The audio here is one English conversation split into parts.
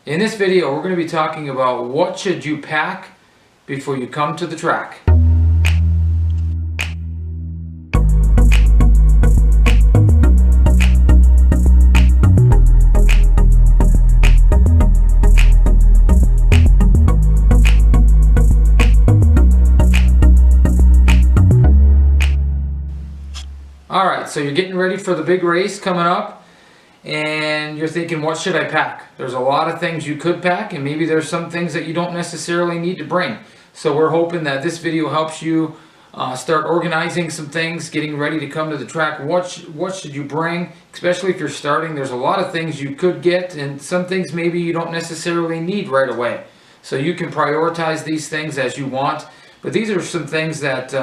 In this video, we're going to be talking about what should you pack before you come to the track. Alright, so you're getting ready for the big race coming up. And you're thinking, what should I pack? There's a lot of things you could pack, and maybe there's some things that you don't necessarily need to bring. So we're hoping that this video helps you start organizing some things, getting ready to come to the track. What should you bring, especially if you're starting? There's a lot of things you could get, and some things maybe you don't necessarily need right away. So you can prioritize these things as you want. But these are some things that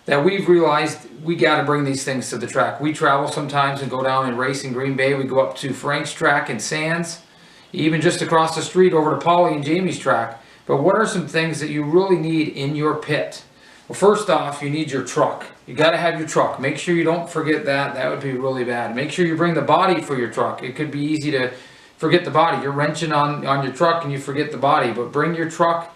we've realized we got to bring these things to the track. We travel sometimes and go down and race in Green Bay. We go up to Frank's track and Sands, even just across the street over to Polly and Jamie's track. But what are some things that you really need in your pit? Well, first off, you need your truck. You got to have your truck. Make sure you don't forget that. That would be really bad. Make sure you bring the body for your truck. It could be easy to forget the body. You're wrenching on your truck and you forget the body. But bring your truck,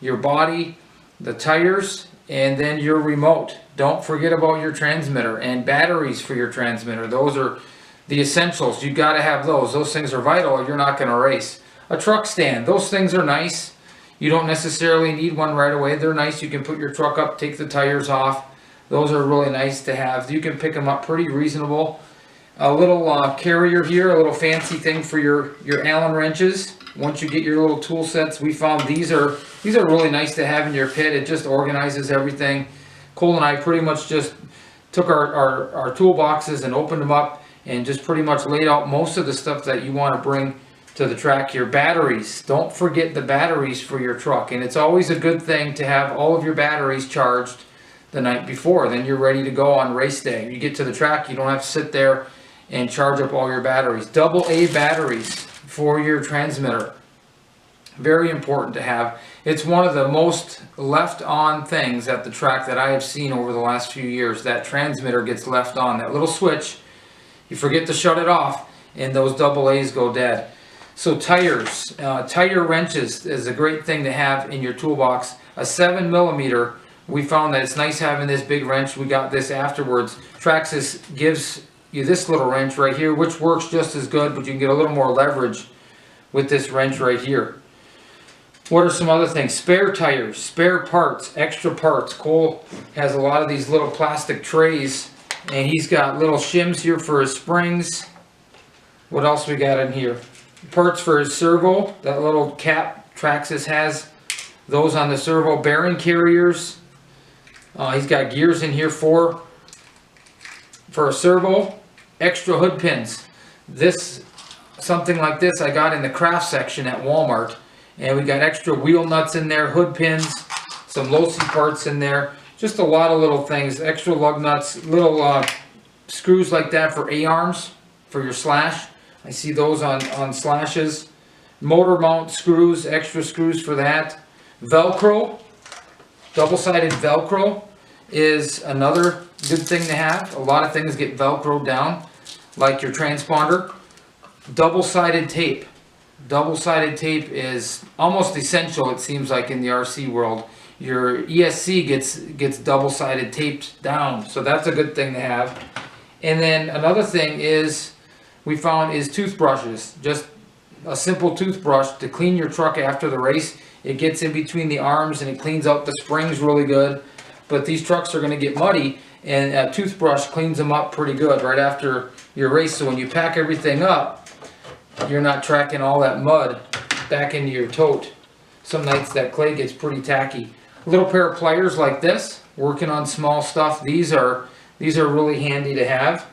your body, the tires, and then your remote. Don't forget about your transmitter and batteries for your transmitter. Those are the essentials. You got to have those. Those things are vital or you're not going to race. A truck stand. Those things are nice. You don't necessarily need one right away. They're nice. You can put your truck up, take the tires off. Those are really nice to have. You can pick them up pretty reasonable. A little carrier here, a little fancy thing for your Allen wrenches. Once you get your little tool sets, we found these are really nice to have in your pit. It just organizes everything. Cole and I pretty much just took our toolboxes and opened them up and just pretty much laid out most of the stuff that you want to bring to the track. Your batteries. Don't forget the batteries for your truck. And it's always a good thing to have all of your batteries charged the night before. Then you're ready to go on race day. You get to the track, you don't have to sit there and charge up all your batteries. AA batteries for your transmitter. Very important to have. It's one of the most left on things at the track that I have seen over the last few years. That transmitter gets left on. That little switch, you forget to shut it off and those AA's go dead. So tires, tire wrenches is a great thing to have in your toolbox. A 7mm, we found that it's nice having this big wrench. We got this afterwards. Traxxas gives you this little wrench right here, which works just as good, but you can get a little more leverage with this wrench right here. What are some other things? Spare tires, spare parts, extra parts. Cole has a lot of these little plastic trays, and he's got little shims here for his springs. What else we got in here? Parts for his servo, that little cap Traxxas has. Those on the servo. Bearing carriers. He's got gears in here for a servo. Extra hood pins. Something like this I got in the craft section at Walmart. And we got extra wheel nuts in there, hood pins, some low-C parts in there. Just a lot of little things. Extra lug nuts, little screws like that for A-arms, for your slash. I see those on slashes. Motor mount screws, extra screws for that. Velcro, double-sided Velcro is another good thing to have. A lot of things get Velcroed down, like your transponder. Double-sided tape. Double-sided tape is almost essential, it seems like, in the RC world. Your ESC gets double-sided taped down, so that's a good thing to have. And then another thing we found is toothbrushes. Just a simple toothbrush to clean your truck after the race. It gets in between the arms and it cleans out the springs really good. But these trucks are going to get muddy, and a toothbrush cleans them up pretty good right after your race. So when you pack everything up, you're not tracking all that mud back into your tote. Some nights that clay gets pretty tacky. A little pair of pliers like this, working on small stuff. These are really handy to have.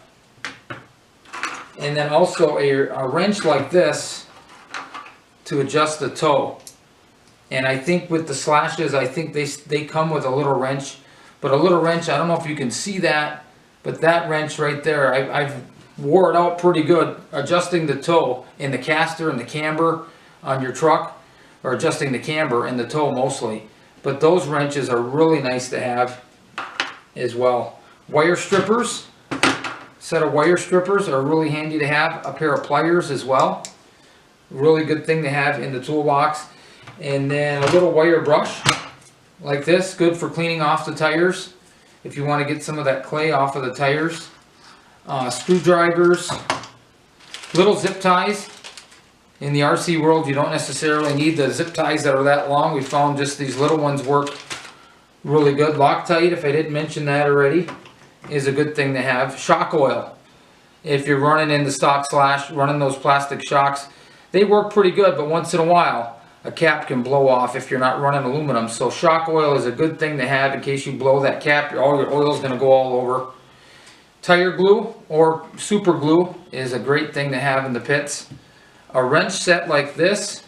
And then also a wrench like this to adjust the toe. And I think with the slashes, I think they come with a little wrench. But a little wrench, I don't know if you can see that, but that wrench right there, I've wore it out pretty good, adjusting the toe in the caster and the camber on your truck, or adjusting the camber and the toe mostly. But those wrenches are really nice to have as well. Wire strippers, set of wire strippers are really handy to have. A pair of pliers as well. Really good thing to have in the toolbox. And then a little wire brush like this, good for cleaning off the tires if you want to get some of that clay off of the tires. Screwdrivers, little zip ties. In the RC world, you don't necessarily need the zip ties that are that long. We found just these little ones work really good. Loctite, if I didn't mention that already, is a good thing to have. Shock oil, if you're running in the stock slash, running those plastic shocks, they work pretty good, but once in a while, a cap can blow off if you're not running aluminum. So shock oil is a good thing to have in case you blow that cap. All your oil is going to go all over. Tire glue or super glue is a great thing to have in the pits. A wrench set like this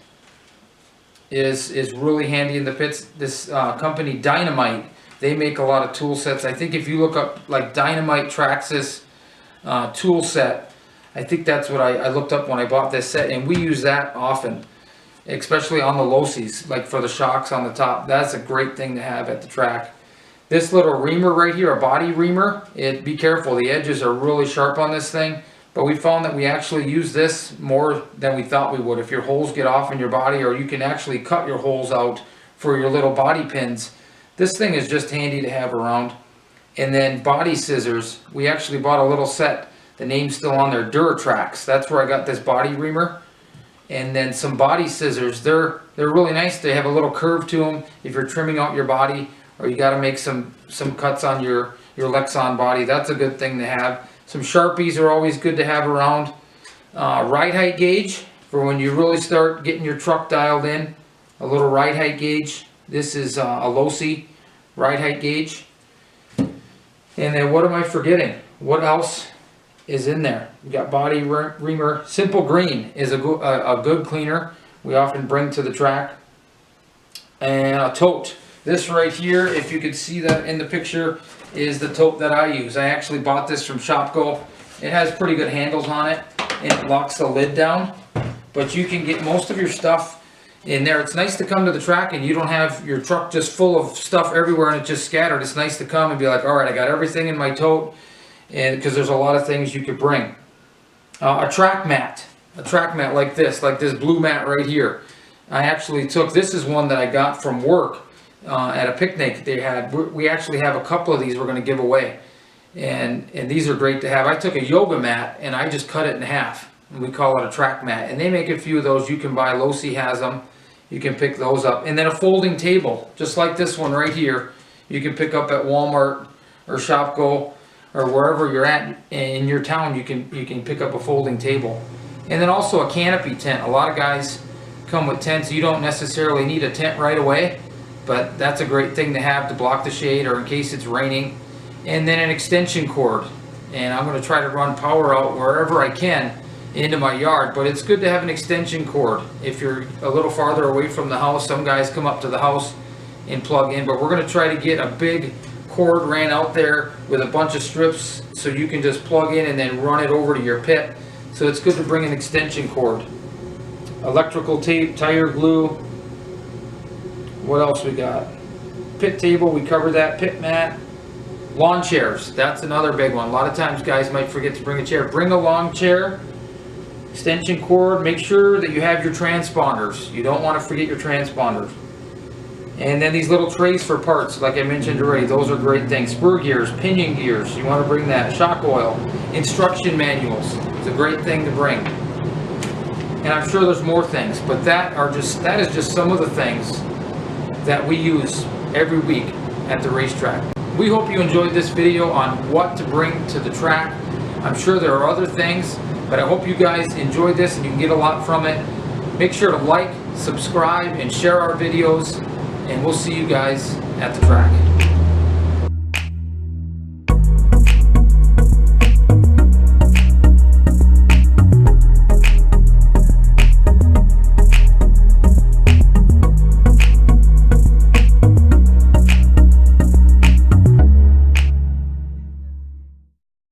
is really handy in the pits. This company Dynamite, they make a lot of tool sets. I think if you look up like Dynamite Traxxas tool set, I think that's what I looked up when I bought this set, and we use that often, especially on the low-seas, like for the shocks on the top. That's a great thing to have at the track. This little reamer right here, a body reamer, be careful, the edges are really sharp on this thing. But we found that we actually use this more than we thought we would. If your holes get off in your body, or you can actually cut your holes out for your little body pins, this thing is just handy to have around. And then body scissors. We actually bought a little set. The name's still on there, Duratrax. That's where I got this body reamer. And then some body scissors. They're really nice. They have a little curve to them if you're trimming out your body, or you got to make some cuts on your Lexan body. That's a good thing to have. Some Sharpies are always good to have around. Ride height gauge for when you really start getting your truck dialed in. A little ride height gauge. This is a Losi ride height gauge. And then what am I forgetting? What else is in there? We got body reamer. Simple Green is a good cleaner we often bring to the track. And a tote. This right here, if you could see that in the picture, is the tote that I use. I actually bought this from Shopko. It has pretty good handles on it, and it locks the lid down. But you can get most of your stuff in there. It's nice to come to the track and you don't have your truck just full of stuff everywhere and it's just scattered. It's nice to come and be like, all right, I got everything in my tote, and because there's a lot of things you could bring. A track mat like this blue mat right here. I actually took, this is one that I got from work. At a picnic they had. We actually have a couple of these we're going to give away, and these are great to have. I took a yoga mat and I just cut it in half, and we call it a track mat, and they make a few of those. You can buy, Losi has them, you can pick those up. And then a folding table just like this one right here, you can pick up at Walmart or Shopko or wherever you're at in your town. You can pick up a folding table. And then also a canopy tent. A lot of guys come with tents. You don't necessarily need a tent right away, but that's a great thing to have to block the shade or in case it's raining. And then an extension cord. And I'm going to try to run power out wherever I can into my yard. But it's good to have an extension cord if you're a little farther away from the house. Some guys come up to the house and plug in. But we're going to try to get a big cord ran out there with a bunch of strips so you can just plug in and then run it over to your pit. So it's good to bring an extension cord. Electrical tape, tire glue. What else we got? Pit table, we covered that. Pit mat. Lawn chairs, that's another big one. A lot of times guys might forget to bring a chair. Bring a long chair. Extension cord. Make sure that you have your transponders. You don't want to forget your transponders. And then these little trays for parts, like I mentioned already, those are great things. Spur gears, pinion gears, you want to bring that. Shock oil. Instruction manuals, it's a great thing to bring. And I'm sure there's more things, but that is just some of the things that we use every week at the racetrack. We hope you enjoyed this video on what to bring to the track. I'm sure there are other things, but I hope you guys enjoyed this and you can get a lot from it. Make sure to like, subscribe, and share our videos, and we'll see you guys at the track.